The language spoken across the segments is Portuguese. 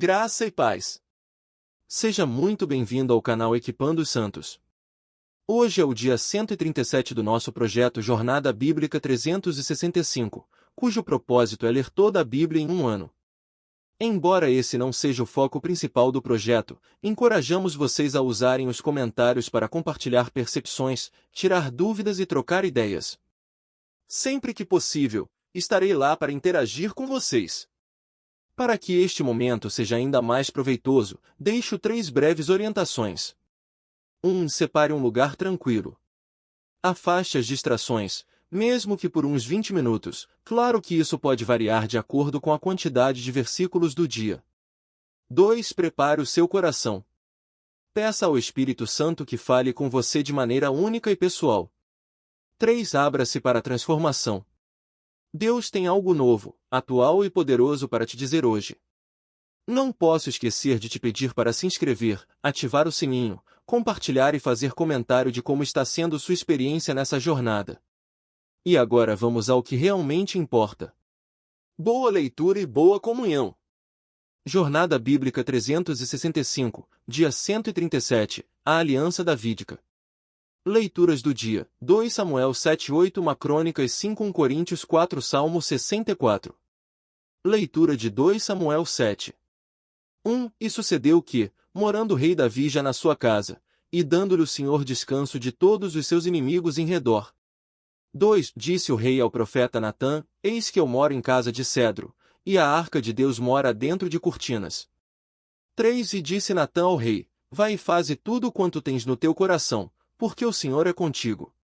Graça e paz. Seja muito bem-vindo ao canal Equipando os Santos. Hoje é o dia 137 do nosso projeto Jornada Bíblica 365, cujo propósito é ler toda a Bíblia em um ano. Embora esse não seja o foco principal do projeto, encorajamos vocês a usarem os comentários para compartilhar percepções, tirar dúvidas e trocar ideias. Sempre que possível, estarei lá para interagir com vocês. Para que este momento seja ainda mais proveitoso, deixo 3 breves orientações. 1. Separe um lugar tranquilo. Afaste as distrações, mesmo que por uns 20 minutos, claro que isso pode variar de acordo com a quantidade de versículos do dia. 2. Prepare o seu coração. Peça ao Espírito Santo que fale com você de maneira única e pessoal. 3. Abra-se para a transformação. Deus tem algo novo, atual e poderoso para te dizer hoje. Não posso esquecer de te pedir para se inscrever, ativar o sininho, compartilhar e fazer comentário de como está sendo sua experiência nessa jornada. E agora vamos ao que realmente importa. Boa leitura e boa comunhão. Jornada Bíblica 365, dia 137, a Aliança Davídica. Leituras do dia, 2 Samuel 7:8 1 Crônicas 5 1 Coríntios 4 Salmo 64. Leitura de 2 Samuel 7. 1. E sucedeu que, morando o rei Davi já na sua casa, e dando-lhe o Senhor descanso de todos os seus inimigos em redor. 2. Disse o rei ao profeta Natã, eis que eu moro em casa de cedro, e a arca de Deus mora dentro de cortinas. 3. E disse Natã ao rei, vai e faze tudo quanto tens no teu coração, porque o Senhor é contigo.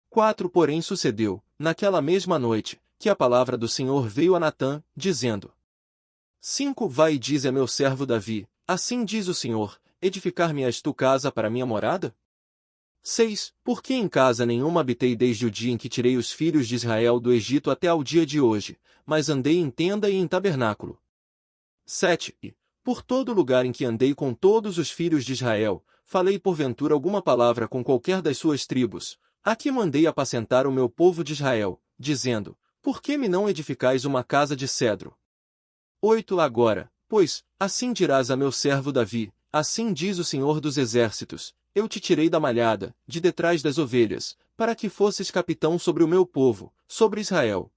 4. Porém sucedeu, naquela mesma noite, que a palavra do Senhor veio a Natã, dizendo: 5. Vai e dize a meu servo Davi, assim diz o Senhor, edificar-me-ás tu casa para minha morada? 6. Porque em casa nenhuma habitei desde o dia em que tirei os filhos de Israel do Egito até ao dia de hoje, mas andei em tenda e em tabernáculo. 7. E, por todo lugar em que andei com todos os filhos de Israel, falei porventura alguma palavra com qualquer das suas tribos, aqui mandei apacentar o meu povo de Israel, dizendo, por que me não edificais uma casa de cedro? 8. Agora, pois, assim dirás a meu servo Davi, assim diz o Senhor dos Exércitos, eu te tirei da malhada, de detrás das ovelhas, para que fosses capitão sobre o meu povo, sobre Israel.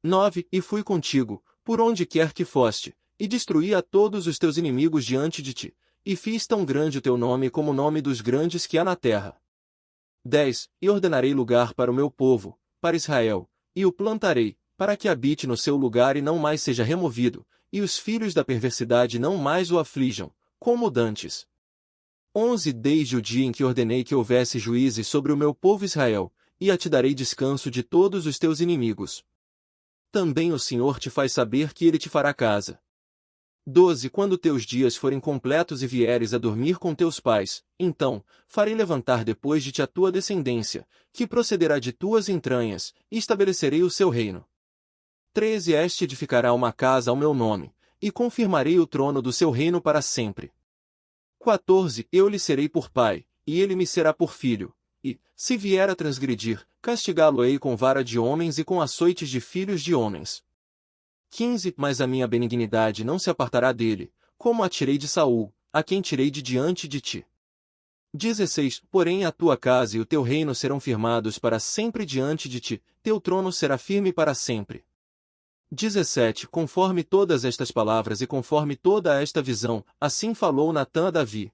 9. E fui contigo, por onde quer que foste, e destruí a todos os teus inimigos diante de ti, e fiz tão grande o teu nome como o nome dos grandes que há na terra. 10. E ordenarei lugar para o meu povo, para Israel, e o plantarei, para que habite no seu lugar e não mais seja removido, e os filhos da perversidade não mais o aflijam, como dantes. 11. Desde o dia em que ordenei que houvesse juízes sobre o meu povo Israel, e a te darei descanso de todos os teus inimigos. Também o Senhor te faz saber que ele te fará casa. 12. Quando teus dias forem completos e vieres a dormir com teus pais, então, farei levantar depois de ti a tua descendência, que procederá de tuas entranhas, e estabelecerei o seu reino. 13. Este edificará uma casa ao meu nome, e confirmarei o trono do seu reino para sempre. 14. Eu lhe serei por pai, e ele me será por filho, e, se vier a transgredir, castigá-lo-ei com vara de homens e com açoites de filhos de homens. 15. Mas a minha benignidade não se apartará dele, como a tirei de Saul, a quem tirei de diante de ti. 16. Porém a tua casa e o teu reino serão firmados para sempre diante de ti, teu trono será firme para sempre. 17. Conforme todas estas palavras e conforme toda esta visão, assim falou Natã a Davi.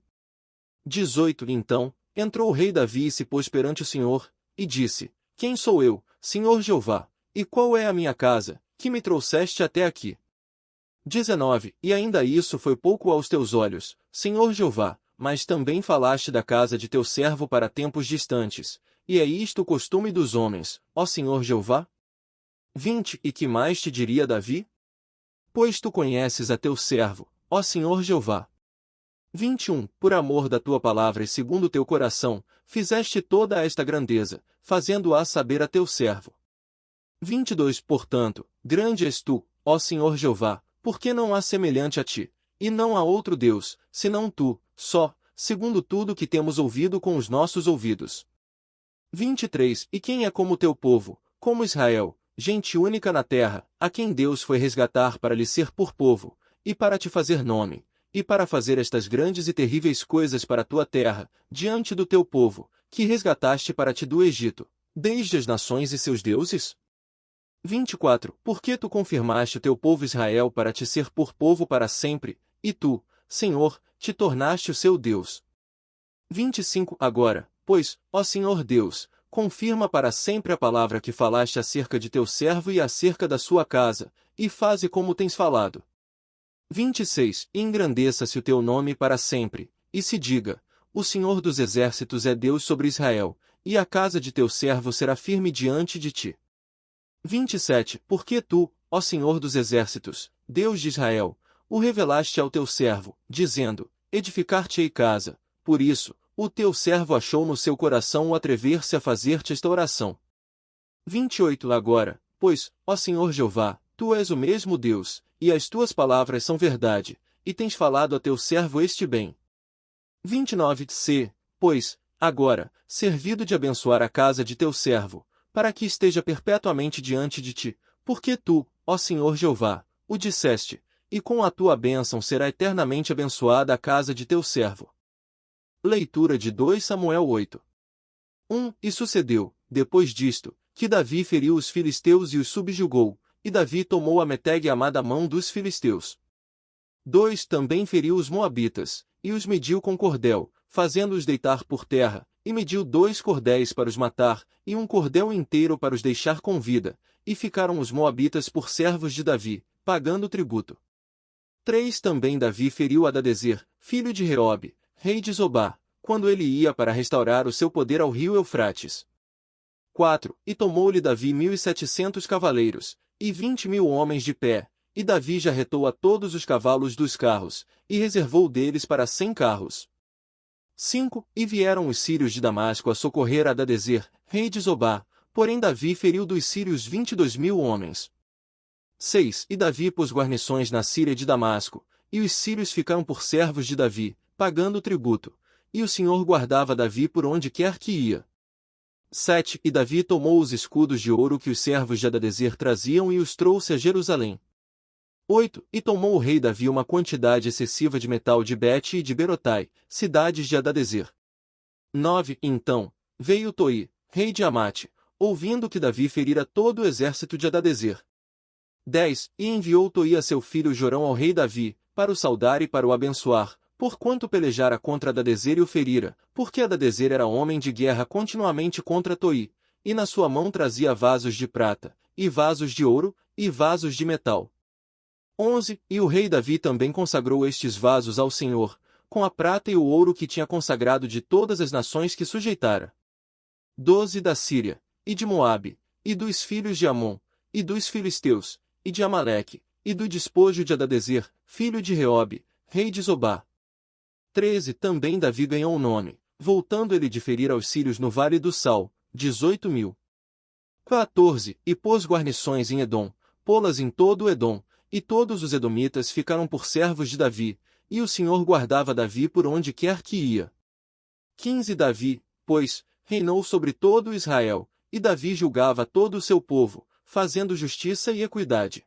18. Então, entrou o rei Davi e se pôs perante o Senhor, e disse, quem sou eu, Senhor Jeová, e qual é a minha casa, que me trouxeste até aqui? 19. E ainda isso foi pouco aos teus olhos, Senhor Jeová, mas também falaste da casa de teu servo para tempos distantes, e é isto o costume dos homens, ó Senhor Jeová? 20. E que mais te diria Davi? Pois tu conheces a teu servo, ó Senhor Jeová. 21. Por amor da tua palavra e segundo teu coração, fizeste toda esta grandeza, fazendo-a saber a teu servo. 22. Portanto, grande és tu, ó Senhor Jeová, porque não há semelhante a ti, e não há outro Deus, senão tu, só, segundo tudo que temos ouvido com os nossos ouvidos. 23. E quem é como teu povo, como Israel, gente única na terra, a quem Deus foi resgatar para lhe ser por povo, e para te fazer nome, e para fazer estas grandes e terríveis coisas para a tua terra, diante do teu povo, que resgataste para ti do Egito, desde as nações e seus deuses? 24. Porque tu confirmaste o teu povo Israel para te ser por povo para sempre, e tu, Senhor, te tornaste o seu Deus. 25. Agora, pois, ó Senhor Deus, confirma para sempre a palavra que falaste acerca de teu servo e acerca da sua casa, e faze como tens falado. 26. E engrandeça-se o teu nome para sempre, e se diga, o Senhor dos exércitos é Deus sobre Israel, e a casa de teu servo será firme diante de ti. 27. Porque tu, ó Senhor dos exércitos, Deus de Israel, o revelaste ao teu servo, dizendo, edificar-te-ei casa, por isso, o teu servo achou no seu coração o atrever-se a fazer-te esta oração. 28. Agora, pois, ó Senhor Jeová, tu és o mesmo Deus, e as tuas palavras são verdade, e tens falado a teu servo este bem. 29. Se, pois, agora, servido de abençoar a casa de teu servo, para que esteja perpetuamente diante de ti, porque tu, ó Senhor Jeová, o disseste, e com a tua bênção será eternamente abençoada a casa de teu servo. Leitura de 2 Samuel 8. 1. E sucedeu, depois disto, que Davi feriu os filisteus e os subjugou, e Davi tomou a Meteg e Amá da mão dos filisteus. 2. Também feriu os moabitas, e os mediu com cordel, fazendo-os deitar por terra, e mediu 2 cordéis para os matar, e um cordel inteiro para os deixar com vida, e ficaram os moabitas por servos de Davi, pagando tributo. 3. Também Davi feriu Hadadezer, filho de Reobe, rei de Zobá, quando ele ia para restaurar o seu poder ao rio Eufrates. 4. E tomou-lhe Davi 1.700 cavaleiros, e 20.000 homens de pé, e Davi jarretou a todos os cavalos dos carros, e reservou deles para 100 carros. 5. E vieram os sírios de Damasco a socorrer Hadadezer, rei de Zobá, porém Davi feriu dos sírios 22.000 homens. 6. E Davi pôs guarnições na Síria de Damasco, e os sírios ficaram por servos de Davi, pagando tributo, e o Senhor guardava Davi por onde quer que ia. 7. E Davi tomou os escudos de ouro que os servos de Hadadezer traziam e os trouxe a Jerusalém. 8. E tomou o rei Davi uma quantidade excessiva de metal de Bete e de Berotai, cidades de Hadadezer. 9. Então, veio Toi, rei de Amate, ouvindo que Davi ferira todo o exército de Hadadezer. 10. E enviou Toi a seu filho Jorão ao rei Davi, para o saudar e para o abençoar, porquanto pelejara contra Hadadezer e o ferira, porque Hadadezer era homem de guerra continuamente contra Toi, e na sua mão trazia vasos de prata, e vasos de ouro, e vasos de metal. 11. E o rei Davi também consagrou estes vasos ao Senhor, com a prata e o ouro que tinha consagrado de todas as nações que sujeitara. 12. Da Síria, e de Moabe, e dos filhos de Amon, e dos filisteus, e de Amaleque, e do despojo de Hadadezer, filho de Reobe, rei de Zobá. 13. Também Davi ganhou um nome, voltando ele de ferir aos sírios no vale do Sal, 18.000. 14. E pôs guarnições em Edom, pô-las em todo o Edom, e todos os edomitas ficaram por servos de Davi, e o Senhor guardava Davi por onde quer que ia. 15. Davi, pois, reinou sobre todo Israel, e Davi julgava todo o seu povo, fazendo justiça e equidade.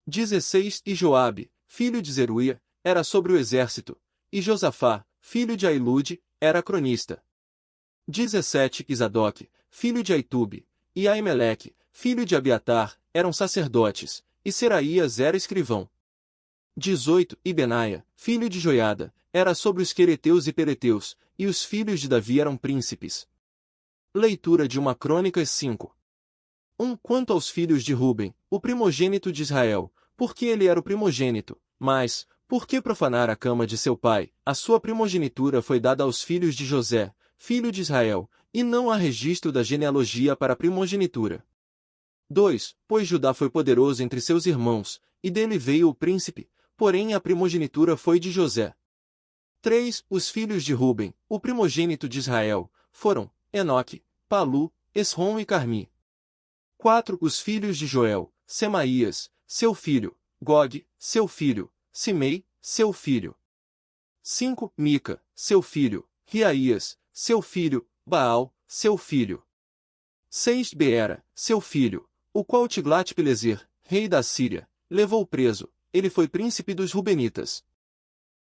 16. E Joabe, filho de Zeruia, era sobre o exército, e Josafá, filho de Ailude, era cronista. 17. E Zadoc, filho de Aitube, e Aimeleque, filho de Abiatar, eram sacerdotes, e Seraías era escrivão. 18. E Benaia, filho de Joiada, era sobre os quereteus e pereteus, e os filhos de Davi eram príncipes. Leitura de 1 Crônicas 5. 1. Quanto aos filhos de Ruben, o primogênito de Israel, porque ele era o primogênito, mas, porque profanar a cama de seu pai, a sua primogenitura foi dada aos filhos de José, filho de Israel, e não há registro da genealogia para a primogenitura. 2. Pois Judá foi poderoso entre seus irmãos, e dele veio o príncipe, porém a primogenitura foi de José. 3. Os filhos de Ruben, o primogênito de Israel, foram Enoque, Palu, Esrom e Carmi. 4. Os filhos de Joel, Semaías, seu filho, Gog, seu filho, Simei, seu filho. 5. Mica, seu filho, Riaías, seu filho, Baal, seu filho. 6. Beera, seu filho, o qual Tiglat-Pileser, rei da Síria, levou preso, ele foi príncipe dos Rubenitas.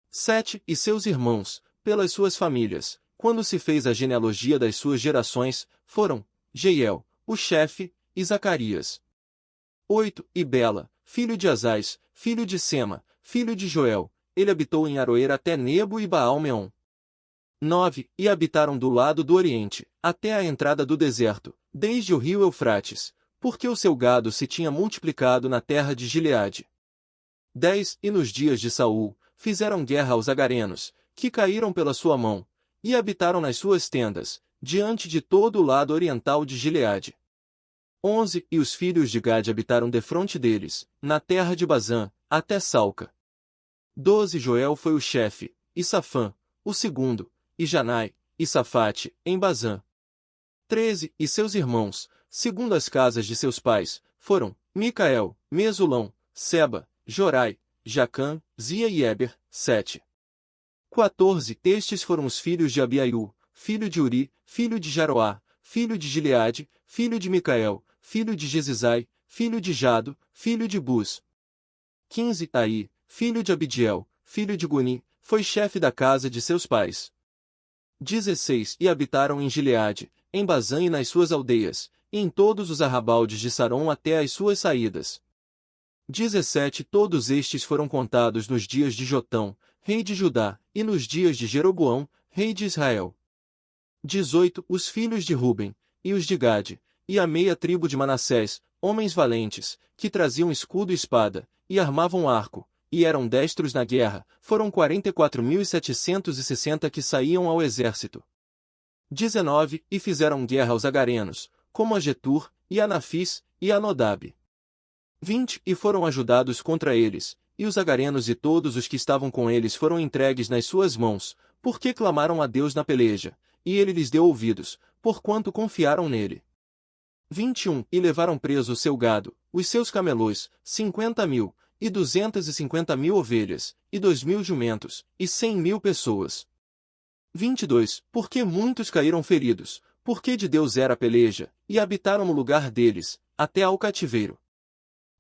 7. E seus irmãos, pelas suas famílias, quando se fez a genealogia das suas gerações, foram Jeiel, o chefe, e Zacarias. 8. E Bela, filho de Azais, filho de Sema, filho de Joel, ele habitou em Aroer até Nebo e Baal-Meon. 9. E habitaram do lado do oriente, até a entrada do deserto, desde o rio Eufrates, porque o seu gado se tinha multiplicado na terra de Gileade. 10. E nos dias de Saul, fizeram guerra aos agarenos, que caíram pela sua mão, e habitaram nas suas tendas, diante de todo o lado oriental de Gileade. 11. E os filhos de Gade habitaram defronte deles, na terra de Bazã, até Salca. 12. Joel foi o chefe, e Safã, o segundo, e Janai, e Safate, em Bazã. 13. E seus irmãos, segundo as casas de seus pais, foram Micael, Mesulão, Seba, Jorai, Jacã, Zia e Eber. 7. 14. Estes foram os filhos de Abiaiú, filho de Uri, filho de Jaroá, filho de Gileade, filho de Micael, filho de Jesisai, filho de Jado, filho de Bus. 15. Aí, filho de Abidiel, filho de Guni, foi chefe da casa de seus pais. 16. E habitaram em Gileade, em Bazã e nas suas aldeias, e em todos os arrabaldes de Saron até as suas saídas. 17. Todos estes foram contados nos dias de Jotão, rei de Judá, e nos dias de Jeroboão, rei de Israel. 18. Os filhos de Ruben, e os de Gade, e a meia tribo de Manassés, homens valentes, que traziam escudo e espada, e armavam arco, e eram destros na guerra, foram 44.760 que saíam ao exército. 19. E fizeram guerra aos agarenos, como a Getur, e a Nafis, e a Nodab. 20. E foram ajudados contra eles, e os agarenos e todos os que estavam com eles foram entregues nas suas mãos, porque clamaram a Deus na peleja, e ele lhes deu ouvidos, porquanto confiaram nele. 21. E levaram preso o seu gado, os seus camelôs, 50.000, e 250.000 ovelhas, e 2.000 jumentos, e 100.000 pessoas. 22. Porque muitos caíram feridos, porque de Deus era a peleja, e habitaram no lugar deles, até ao cativeiro.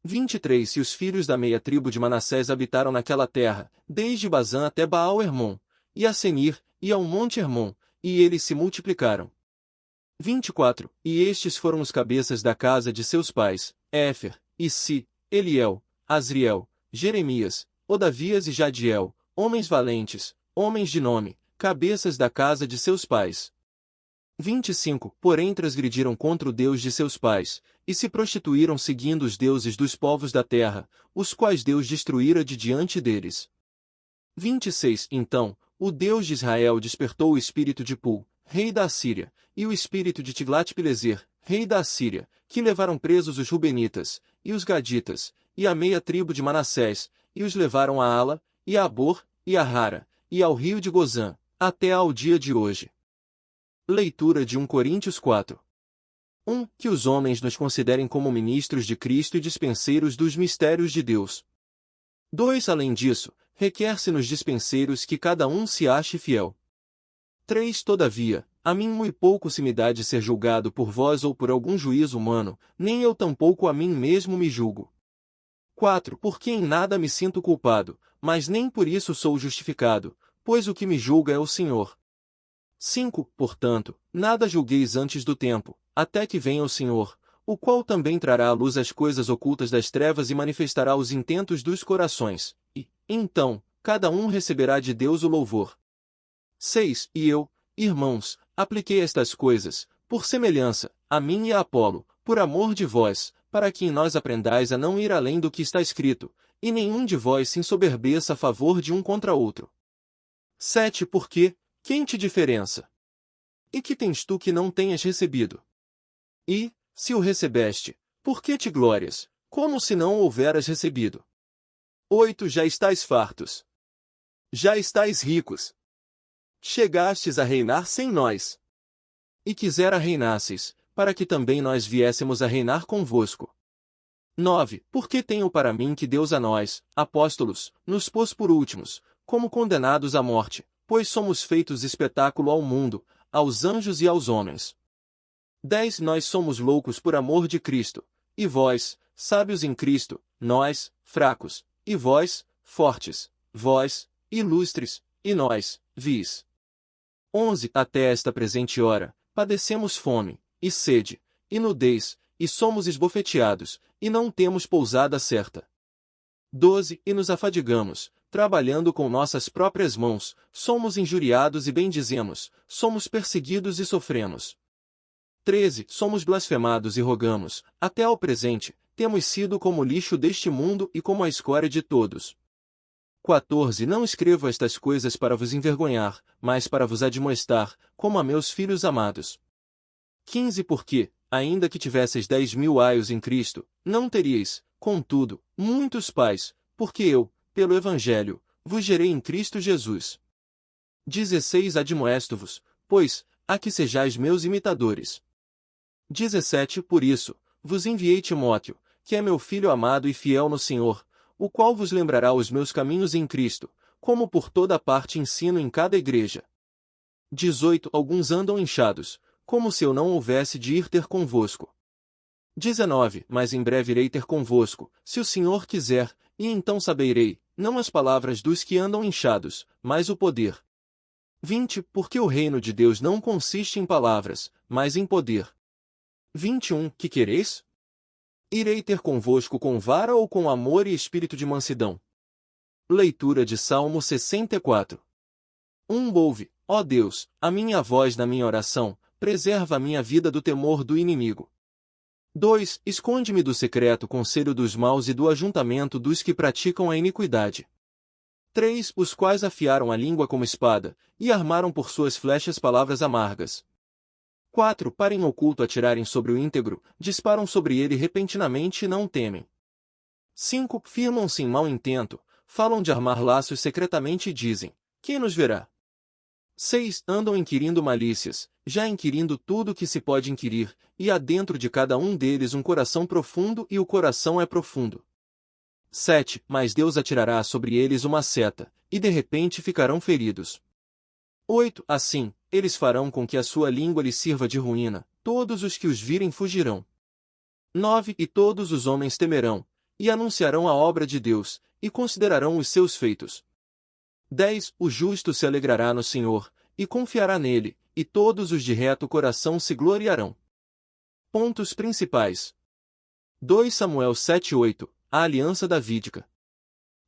23. E os filhos da meia tribo de Manassés habitaram naquela terra, desde Bazã até Baal-Hermon, e a Senir, e ao monte Hermon, e eles se multiplicaram. 24. E estes foram os cabeças da casa de seus pais, Éfer, Issi, Eliel, Asriel, Jeremias, Odavias e Jadiel, homens valentes, homens de nome, cabeças da casa de seus pais. 25. Porém transgrediram contra o Deus de seus pais, e se prostituíram seguindo os deuses dos povos da terra, os quais Deus destruíra de diante deles. 26. Então, o Deus de Israel despertou o espírito de Pul, rei da Assíria, e o espírito de Tiglat-Pileser, rei da Assíria, que levaram presos os Rubenitas, e os Gaditas, e a meia tribo de Manassés, e os levaram a Ala, e a Abor, e a Rara, e ao rio de Gozã, até ao dia de hoje. Leitura de 1 Coríntios 4. 1. Que os homens nos considerem como ministros de Cristo e dispenseiros dos mistérios de Deus. 2. Além disso, requer-se nos dispenseiros que cada um se ache fiel. 3. Todavia, a mim muito pouco se me dá de ser julgado por vós ou por algum juízo humano, nem eu tampouco a mim mesmo me julgo. 4. Porque em nada me sinto culpado, mas nem por isso sou justificado, pois o que me julga é o Senhor. 5. Portanto, nada julgueis antes do tempo, até que venha o Senhor, o qual também trará à luz as coisas ocultas das trevas e manifestará os intentos dos corações, e, então, cada um receberá de Deus o louvor. 6. E eu, irmãos, apliquei estas coisas, por semelhança, a mim e a Apolo, por amor de vós, para que em nós aprendais a não ir além do que está escrito, e nenhum de vós se ensoberbeça a favor de um contra outro. 7. Porque, quem te diferença? E que tens tu que não tenhas recebido? E, se o recebeste, por que te glórias, como se não o houveras recebido? 8. Já estáis fartos. Já estáis ricos. Chegastes a reinar sem nós. E quisera reinasseis, para que também nós viéssemos a reinar convosco. 9. Porque tenho para mim que Deus a nós, apóstolos, nos pôs por últimos, como condenados à morte, pois somos feitos espetáculo ao mundo, aos anjos e aos homens. 10. Nós somos loucos por amor de Cristo, e vós, sábios em Cristo, nós, fracos, e vós, fortes, vós, ilustres, e nós, vis. 11. Até esta presente hora, padecemos fome, e sede, e nudez, e somos esbofeteados, e não temos pousada certa. 12. E nos afadigamos, trabalhando com nossas próprias mãos, somos injuriados e bendizemos, somos perseguidos e sofremos. 13. Somos blasfemados e rogamos, até ao presente, temos sido como o lixo deste mundo e como a escória de todos. 14. Não escrevo estas coisas para vos envergonhar, mas para vos admoestar, como a meus filhos amados. 15. Porque, ainda que tivesseis 10.000 aios em Cristo, não teríeis, contudo, muitos pais, porque eu, pelo Evangelho, vos gerei em Cristo Jesus. 16. Admoesto-vos, pois, a que sejais meus imitadores. 17. Por isso, vos enviei Timóteo, que é meu filho amado e fiel no Senhor, o qual vos lembrará os meus caminhos em Cristo, como por toda parte ensino em cada igreja. 18. Alguns andam inchados, como se eu não houvesse de ir ter convosco. 19. Mas em breve irei ter convosco, se o Senhor quiser, e então saberei, não as palavras dos que andam inchados, mas o poder. 20. Porque o reino de Deus não consiste em palavras, mas em poder. 21. Que quereis? Irei ter convosco com vara ou com amor e espírito de mansidão. Leitura de Salmo 64. Ouve, ó Deus, a minha voz na minha oração, preserva a minha vida do temor do inimigo. 2. Esconde-me do secreto conselho dos maus e do ajuntamento dos que praticam a iniquidade. 3. Os quais afiaram a língua como espada, e armaram por suas flechas palavras amargas. 4. Para em oculto atirarem sobre o íntegro, disparam sobre ele repentinamente e não temem. 5. Firmam-se em mau intento, falam de armar laços secretamente e dizem, quem nos verá? 6. Andam inquirindo malícias, já inquirindo tudo o que se pode inquirir, e há dentro de cada um deles um coração profundo e o coração é profundo. 7. Mas Deus atirará sobre eles uma seta, e de repente ficarão feridos. 8. Assim, eles farão com que a sua língua lhes sirva de ruína, todos os que os virem fugirão. 9. E todos os homens temerão, e anunciarão a obra de Deus, e considerarão os seus feitos. 10. O justo se alegrará no Senhor, e confiará nele, e todos os de reto coração se gloriarão. Pontos principais. 2 Samuel 7:8. A aliança davídica.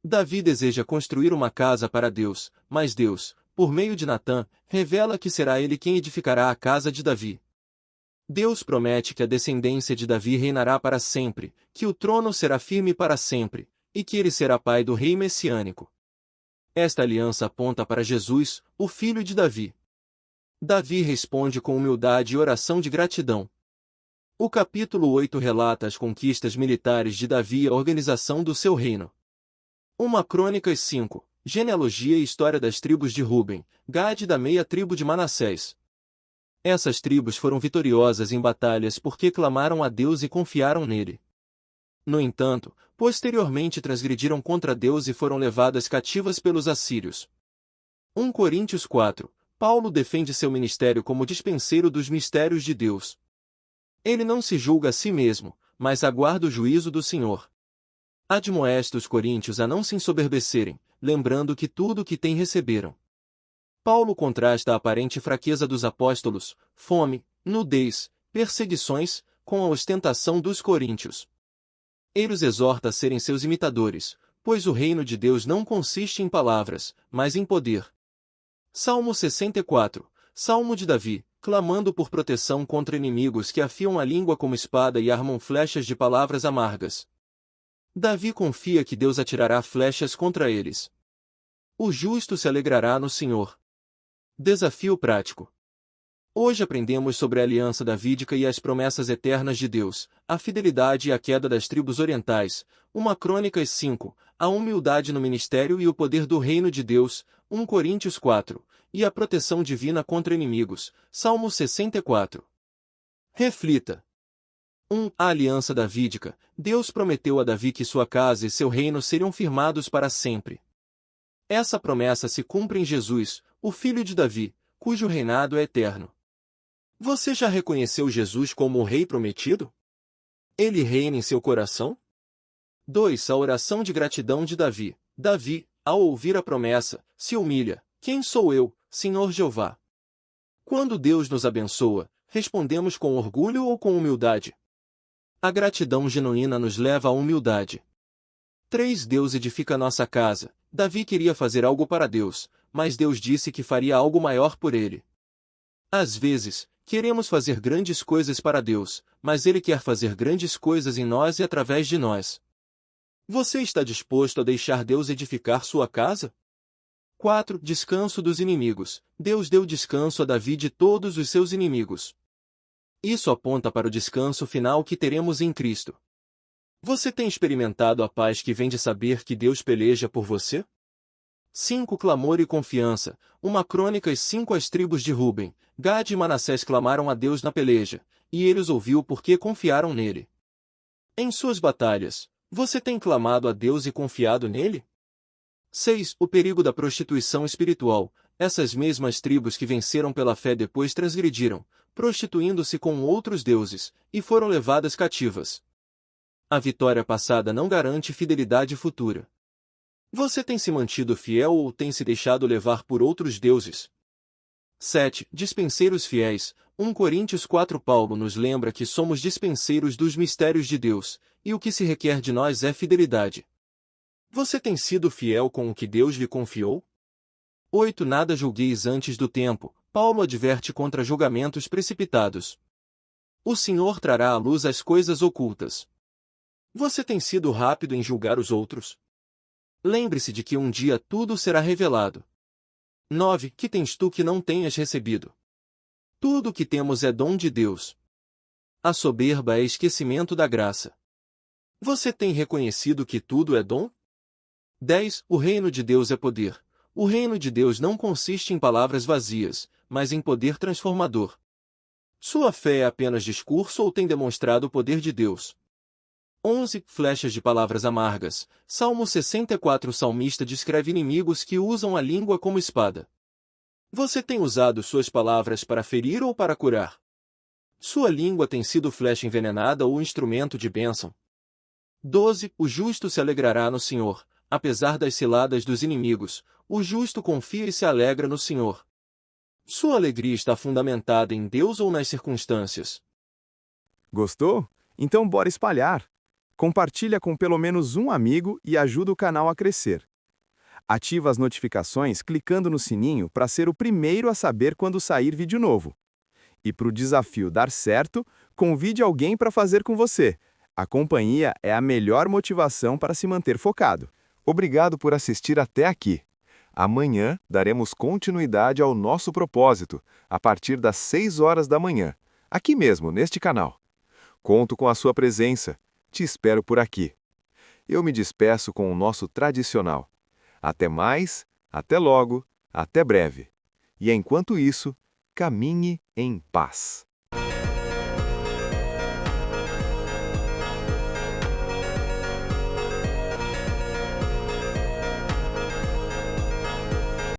Davi deseja construir uma casa para Deus, mas Deus, por meio de Natã, revela que será ele quem edificará a casa de Davi. Deus promete que a descendência de Davi reinará para sempre, que o trono será firme para sempre, e que ele será pai do rei messiânico. Esta aliança aponta para Jesus, o filho de Davi. Davi responde com humildade e oração de gratidão. O capítulo 8 relata as conquistas militares de Davi e a organização do seu reino. 1 Crônicas 5. Genealogia e história das tribos de Ruben, Gade e da meia tribo de Manassés. Essas tribos foram vitoriosas em batalhas porque clamaram a Deus e confiaram nele. No entanto, posteriormente transgrediram contra Deus e foram levadas cativas pelos assírios. 1 Coríntios 4. Paulo defende seu ministério como dispenseiro dos mistérios de Deus. Ele não se julga a si mesmo, mas aguarda o juízo do Senhor. Admoesta os coríntios a não se ensoberbecerem, lembrando que tudo o que têm receberam. Paulo contrasta a aparente fraqueza dos apóstolos, fome, nudez, perseguições, com a ostentação dos coríntios. Ele os exorta a serem seus imitadores, pois o reino de Deus não consiste em palavras, mas em poder. Salmo 64. Salmo de Davi, clamando por proteção contra inimigos que afiam a língua como espada e armam flechas de palavras amargas. Davi confia que Deus atirará flechas contra eles. O justo se alegrará no Senhor. Desafio prático. Hoje aprendemos sobre a aliança davídica e as promessas eternas de Deus, a fidelidade e a queda das tribos orientais, 1 Crônicas 5, a humildade no ministério e o poder do reino de Deus, 1 Coríntios 4, e a proteção divina contra inimigos, Salmo 64. Reflita. 1. A aliança davídica. Deus prometeu a Davi que sua casa e seu reino seriam firmados para sempre. Essa promessa se cumpre em Jesus, o filho de Davi, cujo reinado é eterno. Você já reconheceu Jesus como o Rei prometido? Ele reina em seu coração? 2. A oração de gratidão de Davi. Davi, ao ouvir a promessa, se humilha. Quem sou eu, Senhor Jeová? Quando Deus nos abençoa, respondemos com orgulho ou com humildade? A gratidão genuína nos leva à humildade. 3. Deus edifica nossa casa. Davi queria fazer algo para Deus, mas Deus disse que faria algo maior por ele. Às vezes, queremos fazer grandes coisas para Deus, mas Ele quer fazer grandes coisas em nós e através de nós. Você está disposto a deixar Deus edificar sua casa? 4. Descanso dos inimigos. Deus deu descanso a Davi de todos os seus inimigos. Isso aponta para o descanso final que teremos em Cristo. Você tem experimentado a paz que vem de saber que Deus peleja por você? 5. Clamor e confiança. Uma crônica. 5. As tribos de Ruben, Gade e Manassés clamaram a Deus na peleja, e ele os ouviu porque confiaram nele. Em suas batalhas, você tem clamado a Deus e confiado nele? 6. O perigo da prostituição espiritual. Essas mesmas tribos que venceram pela fé depois transgrediram, prostituindo-se com outros deuses, e foram levadas cativas. A vitória passada não garante fidelidade futura. Você tem se mantido fiel ou tem se deixado levar por outros deuses? 7. Dispenseiros fiéis. 1 Coríntios 4. Paulo nos lembra que somos dispenseiros dos mistérios de Deus, e o que se requer de nós é fidelidade. Você tem sido fiel com o que Deus lhe confiou? 8. Nada julgueis antes do tempo. Paulo adverte contra julgamentos precipitados. O Senhor trará à luz as coisas ocultas. Você tem sido rápido em julgar os outros? Lembre-se de que um dia tudo será revelado. 9. Que tens tu que não tenhas recebido? Tudo o que temos é dom de Deus. A soberba é esquecimento da graça. Você tem reconhecido que tudo é dom? 10. O reino de Deus é poder. O reino de Deus não consiste em palavras vazias, mas em poder transformador. Sua fé é apenas discurso ou tem demonstrado o poder de Deus? 11. Flechas de palavras amargas. Salmo 64. O salmista descreve inimigos que usam a língua como espada. Você tem usado suas palavras para ferir ou para curar? Sua língua tem sido flecha envenenada ou instrumento de bênção? 12. O justo se alegrará no Senhor. Apesar das ciladas dos inimigos, o justo confia e se alegra no Senhor. Sua alegria está fundamentada em Deus ou nas circunstâncias? Gostou? Então bora espalhar! Compartilha com pelo menos um amigo e ajuda o canal a crescer. Ativa as notificações clicando no sininho para ser o primeiro a saber quando sair vídeo novo. E para o desafio dar certo, convide alguém para fazer com você. A companhia é a melhor motivação para se manter focado. Obrigado por assistir até aqui. Amanhã daremos continuidade ao nosso propósito, a partir das 6 horas da manhã, aqui mesmo, neste canal. Conto com a sua presença. Te espero por aqui. Eu me despeço com o nosso tradicional. Até mais, até logo, até breve. E enquanto isso, caminhe em paz.